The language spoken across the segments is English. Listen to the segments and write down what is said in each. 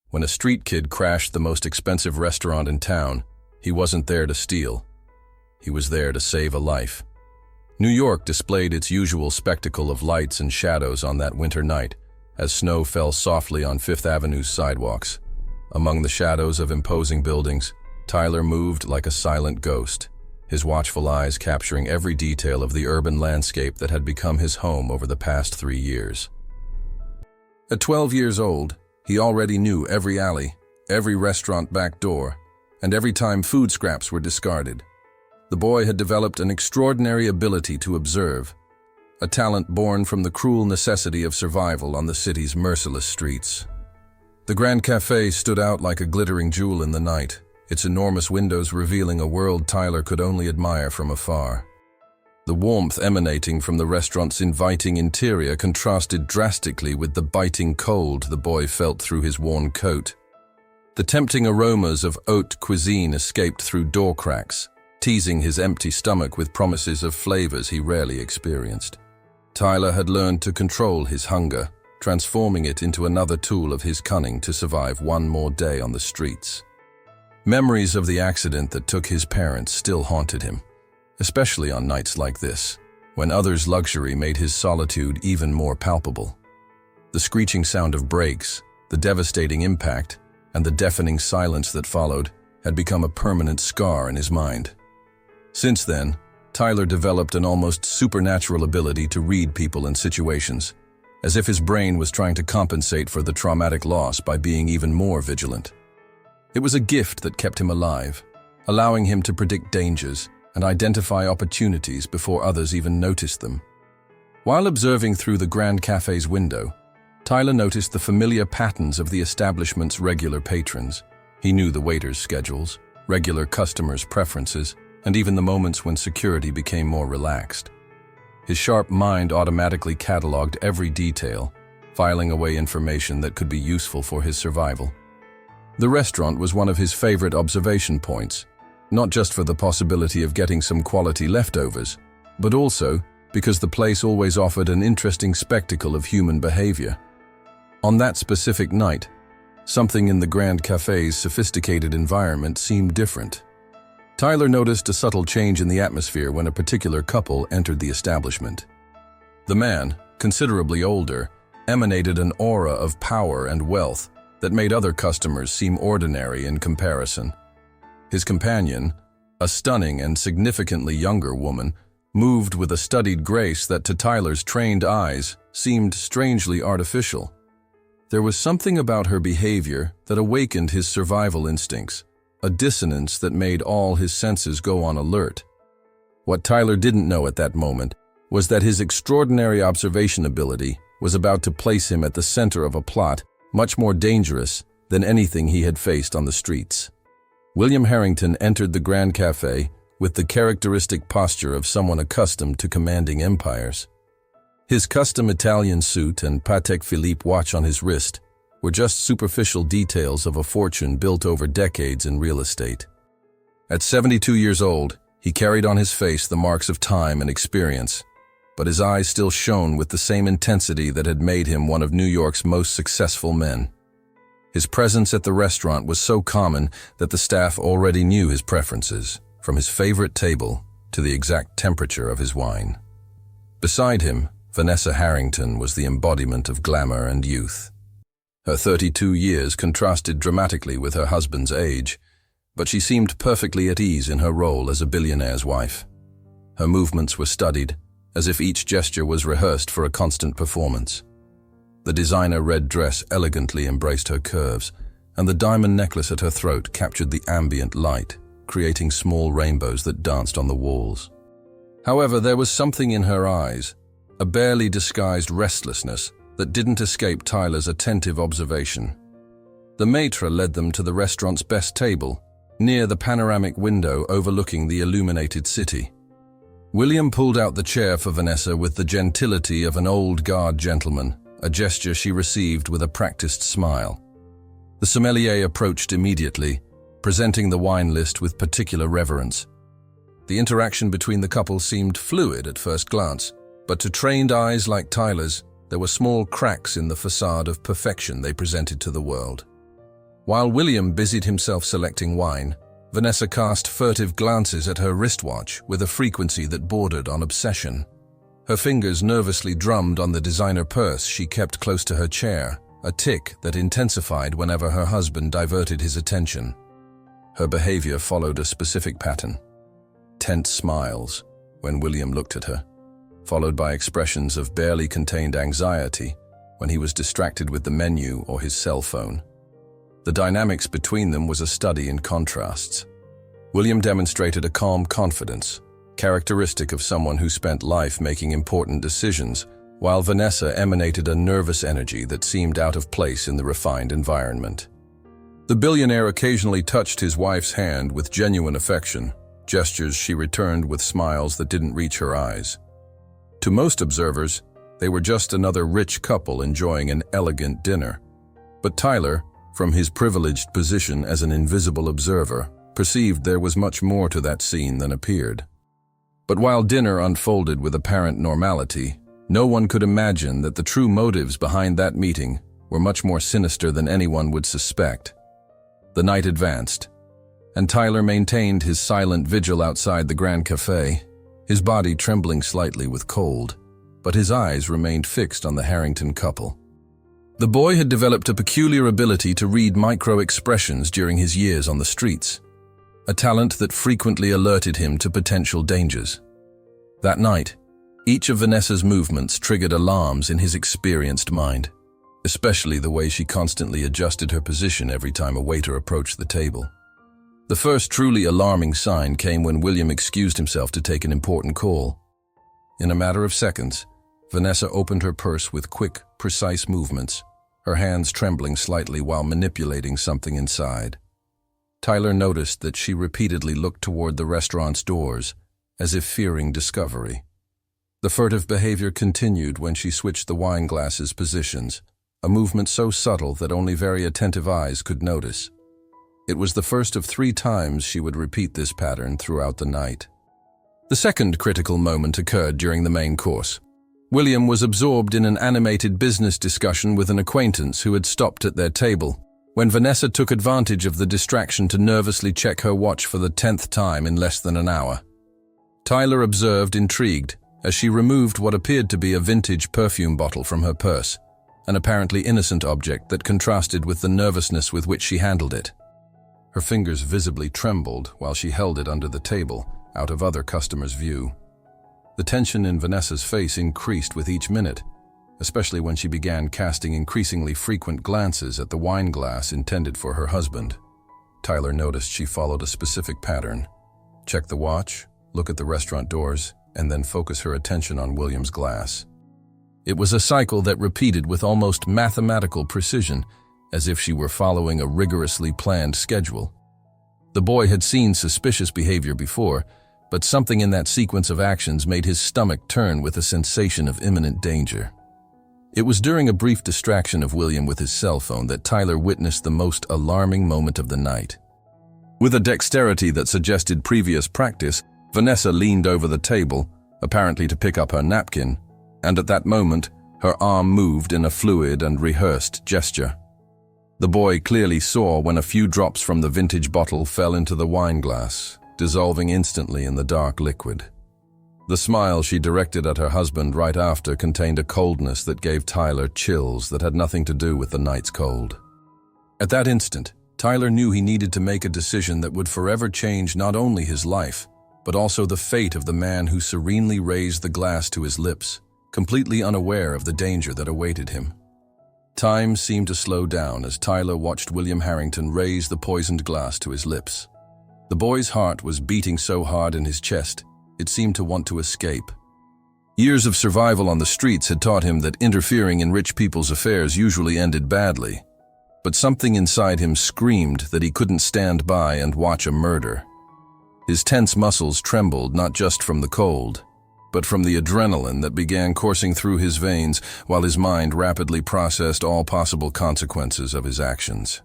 When a street kid crashed the most expensive restaurant in town, he wasn't there to steal. He was there to save a life. New York displayed its usual spectacle of lights and shadows on that winter night, as snow fell softly on Fifth Avenue's sidewalks. Among the shadows of imposing buildings, Tyler moved like a silent ghost, his watchful eyes capturing every detail of the urban landscape that had become his home over the past 3 years. At 12 years old, he already knew every alley, every restaurant back door, and every time food scraps were discarded. The boy had developed an extraordinary ability to observe, a talent born from the cruel necessity of survival on the city's merciless streets. The Grand Café stood out like a glittering jewel in the night, its enormous windows revealing a world Tyler could only admire from afar. The warmth emanating from the restaurant's inviting interior contrasted drastically with the biting cold the boy felt through his worn coat. The tempting aromas of haute cuisine escaped through door cracks, teasing his empty stomach with promises of flavors he rarely experienced. Tyler had learned to control his hunger, transforming it into another tool of his cunning to survive one more day on the streets. Memories of the accident that took his parents still haunted him, especially on nights like this, when others' luxury made his solitude even more palpable. The screeching sound of brakes, the devastating impact, and the deafening silence that followed had become a permanent scar in his mind. Since then, Tyler developed an almost supernatural ability to read people and situations, as if his brain was trying to compensate for the traumatic loss by being even more vigilant. It was a gift that kept him alive, allowing him to predict dangers and identify opportunities before others even noticed them. While observing through the Grand Café's window, Tyler noticed the familiar patterns of the establishment's regular patrons. He knew the waiters' schedules, regular customers' preferences, and even the moments when security became more relaxed. His sharp mind automatically cataloged every detail, filing away information that could be useful for his survival. The restaurant was one of his favorite observation points, not just for the possibility of getting some quality leftovers, but also because the place always offered an interesting spectacle of human behavior. On that specific night, something in the Grand Café's sophisticated environment seemed different. Tyler noticed a subtle change in the atmosphere when a particular couple entered the establishment. The man, considerably older, emanated an aura of power and wealth that made other customers seem ordinary in comparison. His companion, a stunning and significantly younger woman, moved with a studied grace that to Tyler's trained eyes seemed strangely artificial. There was something about her behavior that awakened his survival instincts, a dissonance that made all his senses go on alert. What Tyler didn't know at that moment was that his extraordinary observation ability was about to place him at the center of a plot much more dangerous than anything he had faced on the streets. William Harrington entered the Grand Café with the characteristic posture of someone accustomed to commanding empires. His custom Italian suit and Patek Philippe watch on his wrist were just superficial details of a fortune built over decades in real estate. At 72 years old, he carried on his face the marks of time and experience, but his eyes still shone with the same intensity that had made him one of New York's most successful men. His presence at the restaurant was so common that the staff already knew his preferences, from his favorite table to the exact temperature of his wine. Beside him, Vanessa Harrington was the embodiment of glamour and youth. Her 32 years contrasted dramatically with her husband's age, but she seemed perfectly at ease in her role as a billionaire's wife. Her movements were studied, as if each gesture was rehearsed for a constant performance. The designer red dress elegantly embraced her curves, and the diamond necklace at her throat captured the ambient light, creating small rainbows that danced on the walls. However, there was something in her eyes, a barely disguised restlessness that didn't escape Tyler's attentive observation. The maitre led them to the restaurant's best table, near the panoramic window overlooking the illuminated city. William pulled out the chair for Vanessa with the gentility of an old guard gentleman, a gesture she received with a practiced smile. The sommelier approached immediately, presenting the wine list with particular reverence. The interaction between the couple seemed fluid at first glance, but to trained eyes like Tyler's, there were small cracks in the facade of perfection they presented to the world. While William busied himself selecting wine, Vanessa cast furtive glances at her wristwatch with a frequency that bordered on obsession. Her fingers nervously drummed on the designer purse she kept close to her chair, a tic that intensified whenever her husband diverted his attention. Her behavior followed a specific pattern. Tense smiles when William looked at her, followed by expressions of barely contained anxiety when he was distracted with the menu or his cell phone. The dynamics between them was a study in contrasts. William demonstrated a calm confidence, characteristic of someone who spent life making important decisions, while Vanessa emanated a nervous energy that seemed out of place in the refined environment. The billionaire occasionally touched his wife's hand with genuine affection, gestures she returned with smiles that didn't reach her eyes. To most observers, they were just another rich couple enjoying an elegant dinner. But Tyler, from his privileged position as an invisible observer, perceived there was much more to that scene than appeared. But while dinner unfolded with apparent normality, no one could imagine that the true motives behind that meeting were much more sinister than anyone would suspect. The night advanced, and Tyler maintained his silent vigil outside the Grand Café, his body trembling slightly with cold, but his eyes remained fixed on the Harrington couple. The boy had developed a peculiar ability to read micro-expressions during his years on the streets, a talent that frequently alerted him to potential dangers. That night, each of Vanessa's movements triggered alarms in his experienced mind, especially the way she constantly adjusted her position every time a waiter approached the table. The first truly alarming sign came when William excused himself to take an important call. In a matter of seconds, Vanessa opened her purse with quick, precise movements, her hands trembling slightly while manipulating something inside. Tyler noticed that she repeatedly looked toward the restaurant's doors, as if fearing discovery. The furtive behavior continued when she switched the wine glasses' positions, a movement so subtle that only very attentive eyes could notice. It was the first of 3 times she would repeat this pattern throughout the night. The second critical moment occurred during the main course. William was absorbed in an animated business discussion with an acquaintance who had stopped at their table, when Vanessa took advantage of the distraction to nervously check her watch for the 10th time in less than an hour. Tyler observed, intrigued, as she removed what appeared to be a vintage perfume bottle from her purse, an apparently innocent object that contrasted with the nervousness with which she handled it. Her fingers visibly trembled while she held it under the table, out of other customers' view. The tension in Vanessa's face increased with each minute, especially when she began casting increasingly frequent glances at the wine glass intended for her husband. Tyler noticed she followed a specific pattern: check the watch, look at the restaurant doors, and then focus her attention on William's glass. It was a cycle that repeated with almost mathematical precision, as if she were following a rigorously planned schedule. The boy had seen suspicious behavior before, but something in that sequence of actions made his stomach turn with a sensation of imminent danger. It was during a brief distraction of William with his cell phone that Tyler witnessed the most alarming moment of the night. With a dexterity that suggested previous practice, Vanessa leaned over the table, apparently to pick up her napkin, and at that moment, her arm moved in a fluid and rehearsed gesture. The boy clearly saw when a few drops from the vintage bottle fell into the wine glass, dissolving instantly in the dark liquid. The smile she directed at her husband right after contained a coldness that gave Tyler chills that had nothing to do with the night's cold. At that instant, Tyler knew he needed to make a decision that would forever change not only his life, but also the fate of the man who serenely raised the glass to his lips, completely unaware of the danger that awaited him. Time seemed to slow down as Tyler watched William Harrington raise the poisoned glass to his lips. The boy's heart was beating so hard in his chest, it seemed to want to escape. Years of survival on the streets had taught him that interfering in rich people's affairs usually ended badly. But something inside him screamed that he couldn't stand by and watch a murder. His tense muscles trembled not just from the cold, but from the adrenaline that began coursing through his veins while his mind rapidly processed all possible consequences of his actions.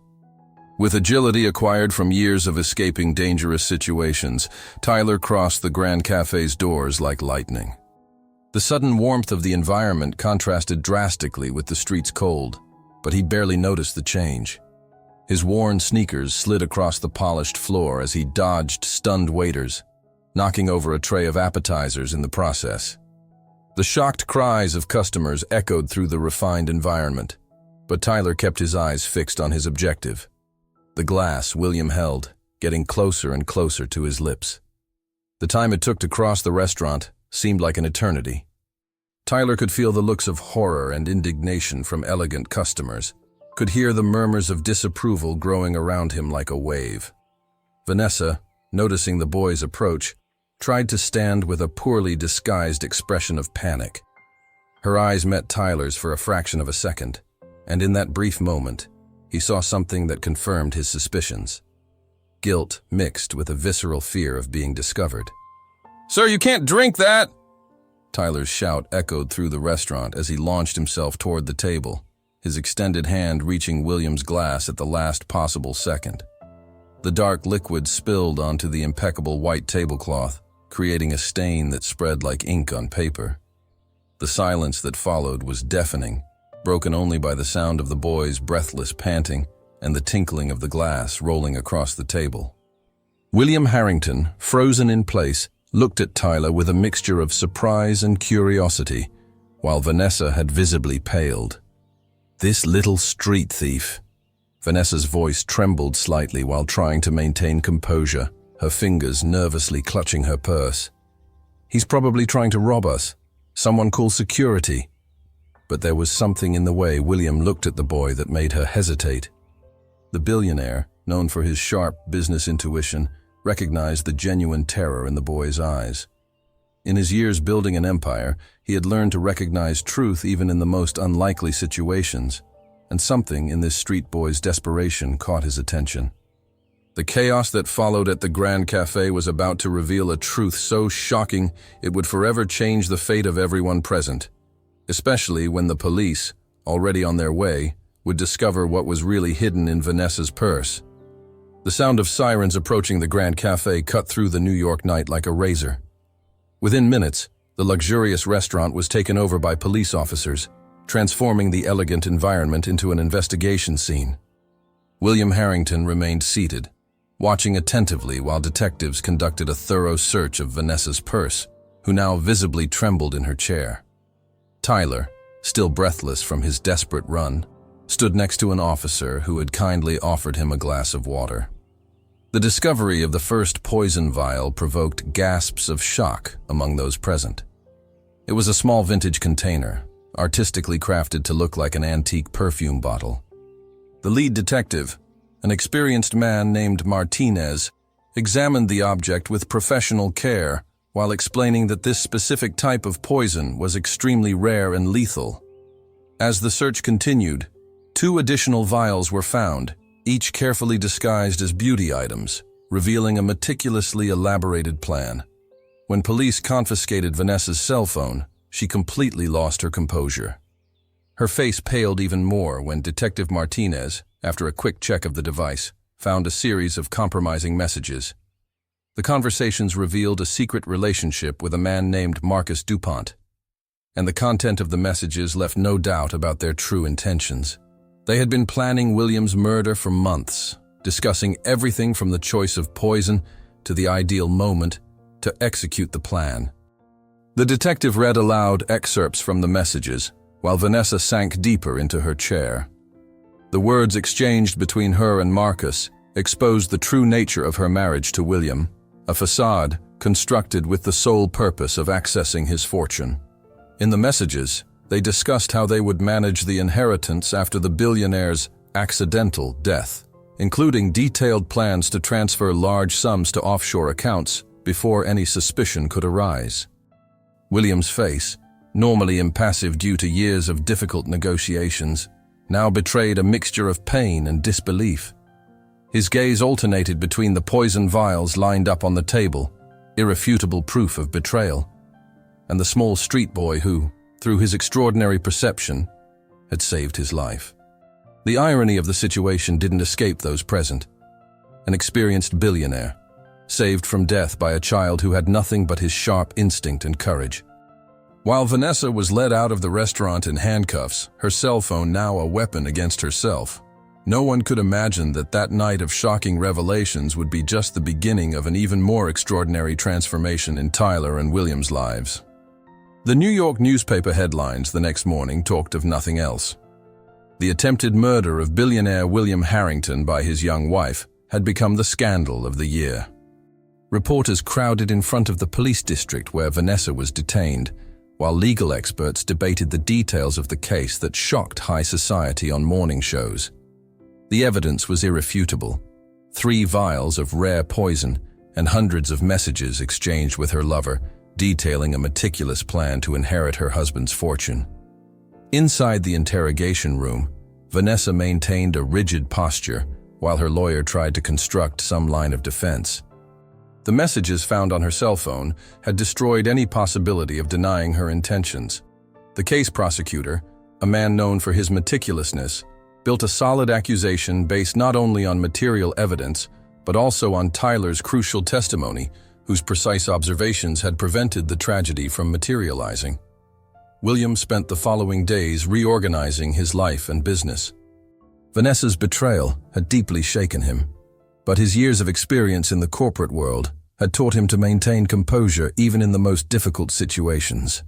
With agility acquired from years of escaping dangerous situations, Tyler crossed the Grand Café's doors like lightning. The sudden warmth of the environment contrasted drastically with the street's cold, but he barely noticed the change. His worn sneakers slid across the polished floor as he dodged stunned waiters, knocking over a tray of appetizers in the process. The shocked cries of customers echoed through the refined environment, but Tyler kept his eyes fixed on his objective. The glass William held, getting closer and closer to his lips. The time it took to cross the restaurant seemed like an eternity. Tyler could feel the looks of horror and indignation from elegant customers, could hear the murmurs of disapproval growing around him like a wave. Vanessa, noticing the boy's approach, tried to stand with a poorly disguised expression of panic. Her eyes met Tyler's for a fraction of a second, and in that brief moment, he saw something that confirmed his suspicions. Guilt mixed with a visceral fear of being discovered. "Sir, you can't drink that!" Tyler's shout echoed through the restaurant as he launched himself toward the table, his extended hand reaching William's glass at the last possible second. The dark liquid spilled onto the impeccable white tablecloth, creating a stain that spread like ink on paper. The silence that followed was deafening, broken only by the sound of the boy's breathless panting and the tinkling of the glass rolling across the table. William Harrington, frozen in place, looked at Tyler with a mixture of surprise and curiosity, while Vanessa had visibly paled. "This little street thief." Vanessa's voice trembled slightly while trying to maintain composure, her fingers nervously clutching her purse. "He's probably trying to rob us. Someone call security." But there was something in the way William looked at the boy that made her hesitate. The billionaire, known for his sharp business intuition, recognized the genuine terror in the boy's eyes. In his years building an empire, he had learned to recognize truth even in the most unlikely situations, and something in this street boy's desperation caught his attention. The chaos that followed at the Grand Café was about to reveal a truth so shocking it would forever change the fate of everyone present, especially when the police, already on their way, would discover what was really hidden in Vanessa's purse. The sound of sirens approaching the Grand Café cut through the New York night like a razor. Within minutes, the luxurious restaurant was taken over by police officers, transforming the elegant environment into an investigation scene. William Harrington remained seated, watching attentively while detectives conducted a thorough search of Vanessa's purse, who now visibly trembled in her chair. Tyler, still breathless from his desperate run, stood next to an officer who had kindly offered him a glass of water. The discovery of the first poison vial provoked gasps of shock among those present. It was a small vintage container, artistically crafted to look like an antique perfume bottle. The lead detective, an experienced man named Martinez, examined the object with professional care while explaining that this specific type of poison was extremely rare and lethal. As the search continued, 2 additional vials were found, each carefully disguised as beauty items, revealing a meticulously elaborated plan. When police confiscated Vanessa's cell phone, she completely lost her composure. Her face paled even more when Detective Martinez, after a quick check of the device, found a series of compromising messages. The conversations revealed a secret relationship with a man named Marcus DuPont, and the content of the messages left no doubt about their true intentions. They had been planning William's murder for months, discussing everything from the choice of poison to the ideal moment to execute the plan. The detective read aloud excerpts from the messages, while Vanessa sank deeper into her chair. The words exchanged between her and Marcus exposed the true nature of her marriage to William, a facade constructed with the sole purpose of accessing his fortune. In the messages, they discussed how they would manage the inheritance after the billionaire's accidental death, including detailed plans to transfer large sums to offshore accounts before any suspicion could arise. William's face, normally impassive due to years of difficult negotiations, now betrayed a mixture of pain and disbelief. His gaze alternated between the poison vials lined up on the table, irrefutable proof of betrayal, and the small street boy who, through his extraordinary perception, had saved his life. The irony of the situation didn't escape those present. An experienced billionaire, saved from death by a child who had nothing but his sharp instinct and courage. While Vanessa was led out of the restaurant in handcuffs, her cell phone now a weapon against herself, No one could imagine that that night of shocking revelations would be just the beginning of an even more extraordinary transformation in Tyler and William's lives. The New York newspaper headlines the next morning talked of nothing else. The attempted murder of billionaire William Harrington by his young wife had become the scandal of the year. Reporters crowded in front of the police district where Vanessa was detained, while legal experts debated the details of the case that shocked high society on morning shows. The evidence was irrefutable: 3 vials of rare poison and hundreds of messages exchanged with her lover, detailing a meticulous plan to inherit her husband's fortune. Inside the interrogation room, Vanessa maintained a rigid posture while her lawyer tried to construct some line of defense. The messages found on her cell phone had destroyed any possibility of denying her intentions. The case prosecutor, a man known for his meticulousness, built a solid accusation based not only on material evidence, but also on Tyler's crucial testimony, whose precise observations had prevented the tragedy from materializing. William spent the following days reorganizing his life and business. Vanessa's betrayal had deeply shaken him, but his years of experience in the corporate world had taught him to maintain composure even in the most difficult situations.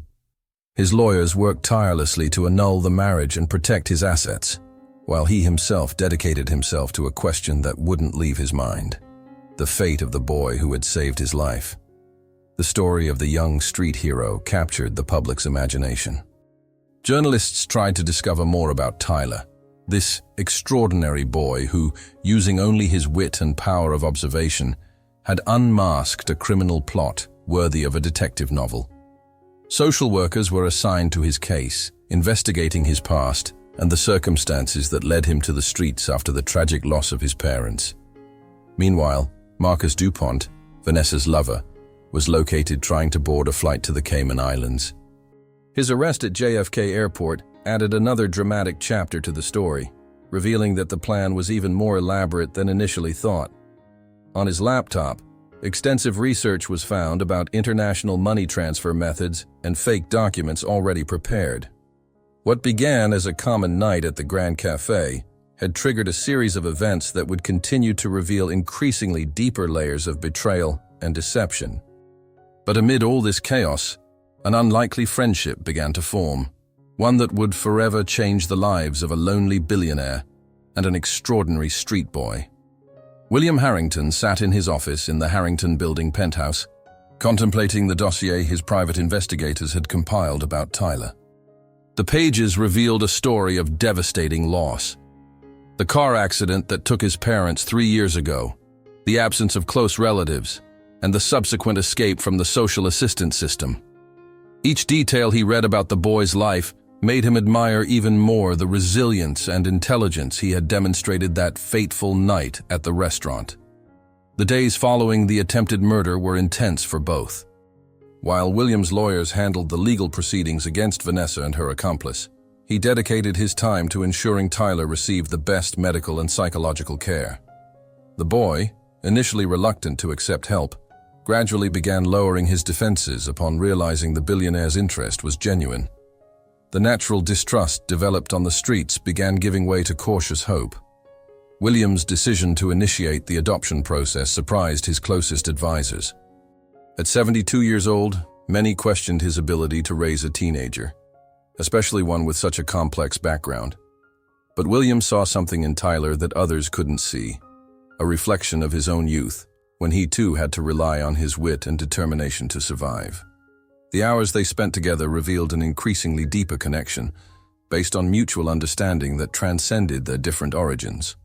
His lawyers worked tirelessly to annul the marriage and protect his assets, while he himself dedicated himself to a question that wouldn't leave his mind: the fate of the boy who had saved his life. The story of the young street hero captured the public's imagination. Journalists tried to discover more about Tyler, this extraordinary boy who, using only his wit and power of observation, had unmasked a criminal plot worthy of a detective novel. Social workers were assigned to his case, investigating his past and the circumstances that led him to the streets after the tragic loss of his parents. Meanwhile, Marcus DuPont, Vanessa's lover, was located trying to board a flight to the Cayman Islands. His arrest at JFK Airport added another dramatic chapter to the story, revealing that the plan was even more elaborate than initially thought. On his laptop, extensive research was found about international money transfer methods and fake documents already prepared. What began as a common night at the Grand Cafe had triggered a series of events that would continue to reveal increasingly deeper layers of betrayal and deception. But amid all this chaos, an unlikely friendship began to form, one that would forever change the lives of a lonely billionaire and an extraordinary street boy. William Harrington sat in his office in the Harrington Building penthouse, contemplating the dossier his private investigators had compiled about Tyler. The pages revealed a story of devastating loss. The car accident that took his parents 3 years ago, the absence of close relatives, and the subsequent escape from the social assistance system. Each detail he read about the boy's life made him admire even more the resilience and intelligence he had demonstrated that fateful night at the restaurant. The days following the attempted murder were intense for both. While William's lawyers handled the legal proceedings against Vanessa and her accomplice, he dedicated his time to ensuring Tyler received the best medical and psychological care. The boy, initially reluctant to accept help, gradually began lowering his defenses upon realizing the billionaire's interest was genuine. The natural distrust developed on the streets began giving way to cautious hope. William's decision to initiate the adoption process surprised his closest advisors. At 72 years old, many questioned his ability to raise a teenager, especially one with such a complex background. But William saw something in Tyler that others couldn't see, a reflection of his own youth, when he too had to rely on his wit and determination to survive. The hours they spent together revealed an increasingly deeper connection, based on mutual understanding that transcended their different origins.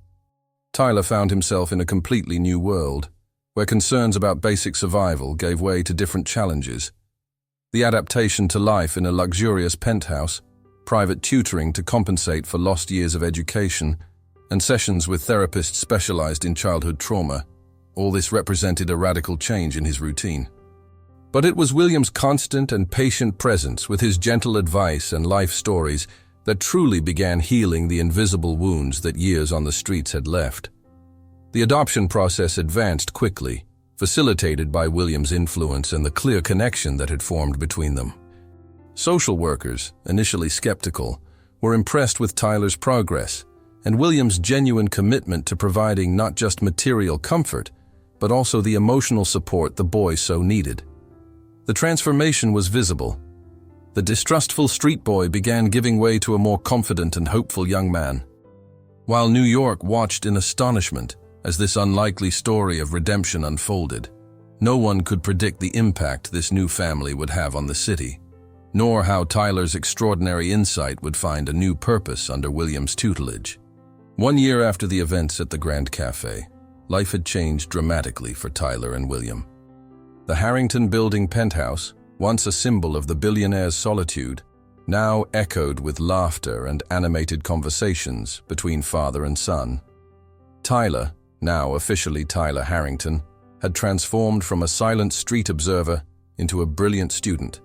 Tyler found himself in a completely new world, where concerns about basic survival gave way to different challenges. The adaptation to life in a luxurious penthouse, private tutoring to compensate for lost years of education, and sessions with therapists specialized in childhood trauma, all this represented a radical change in his routine. But it was William's constant and patient presence with his gentle advice and life stories that truly began healing the invisible wounds that years on the streets had left. The adoption process advanced quickly, facilitated by William's influence and the clear connection that had formed between them. Social workers, initially skeptical, were impressed with Tyler's progress, and William's genuine commitment to providing not just material comfort, but also the emotional support the boy so needed. The transformation was visible. The distrustful street boy began giving way to a more confident and hopeful young man, while New York watched in astonishment as this unlikely story of redemption unfolded. No one could predict the impact this new family would have on the city, nor how Tyler's extraordinary insight would find a new purpose under William's tutelage. 1 year after the events at the Grand Café, life had changed dramatically for Tyler and William. The Harrington Building penthouse, once a symbol of the billionaire's solitude, now echoed with laughter and animated conversations between father and son. Tyler, now officially Tyler Harrington, had transformed from a silent street observer into a brilliant student,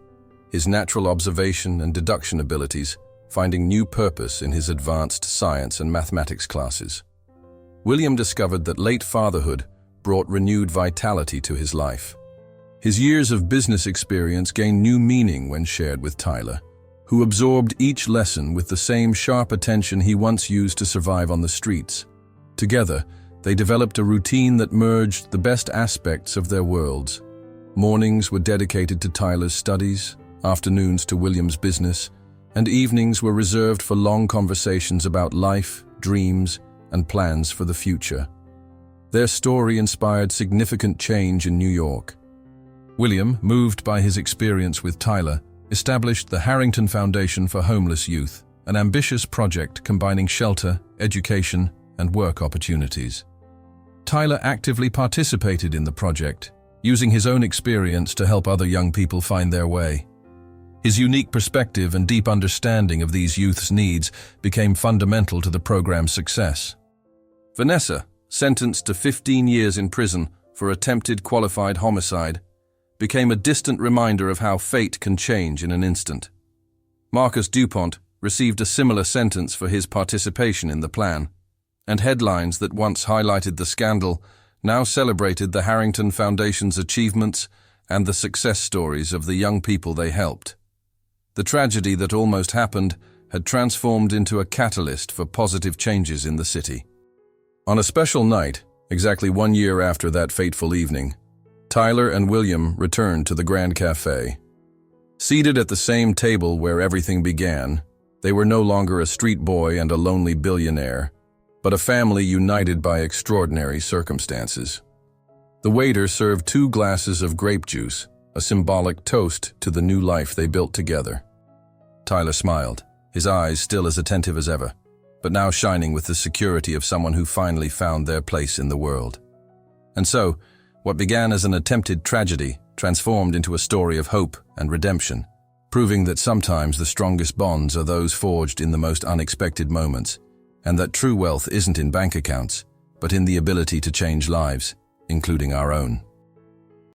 his natural observation and deduction abilities finding new purpose in his advanced science and mathematics classes. William discovered that late fatherhood brought renewed vitality to his life. His years of business experience gained new meaning when shared with Tyler, who absorbed each lesson with the same sharp attention he once used to survive on the streets. Together, they developed a routine that merged the best aspects of their worlds. Mornings were dedicated to Tyler's studies, afternoons to William's business, and evenings were reserved for long conversations about life, dreams, and plans for the future. Their story inspired significant change in New York. William, moved by his experience with Tyler, established the Harrington Foundation for Homeless Youth, an ambitious project combining shelter, education, and work opportunities. Tyler actively participated in the project, using his own experience to help other young people find their way. His unique perspective and deep understanding of these youth's needs became fundamental to the program's success. Vanessa, sentenced to 15 years in prison for attempted qualified homicide, became a distant reminder of how fate can change in an instant. Marcus DuPont received a similar sentence for his participation in the plan, and headlines that once highlighted the scandal now celebrated the Harrington Foundation's achievements and the success stories of the young people they helped. The tragedy that almost happened had transformed into a catalyst for positive changes in the city. On a special night, exactly 1 year after that fateful evening, Tyler and William returned to the Grand Café. Seated at the same table where everything began, they were no longer a street boy and a lonely billionaire, but a family united by extraordinary circumstances. The waiter served 2 glasses of grape juice, a symbolic toast to the new life they built together. Tyler smiled, his eyes still as attentive as ever, but now shining with the security of someone who finally found their place in the world. And so, what began as an attempted tragedy transformed into a story of hope and redemption, proving that sometimes the strongest bonds are those forged in the most unexpected moments, and that true wealth isn't in bank accounts, but in the ability to change lives, including our own.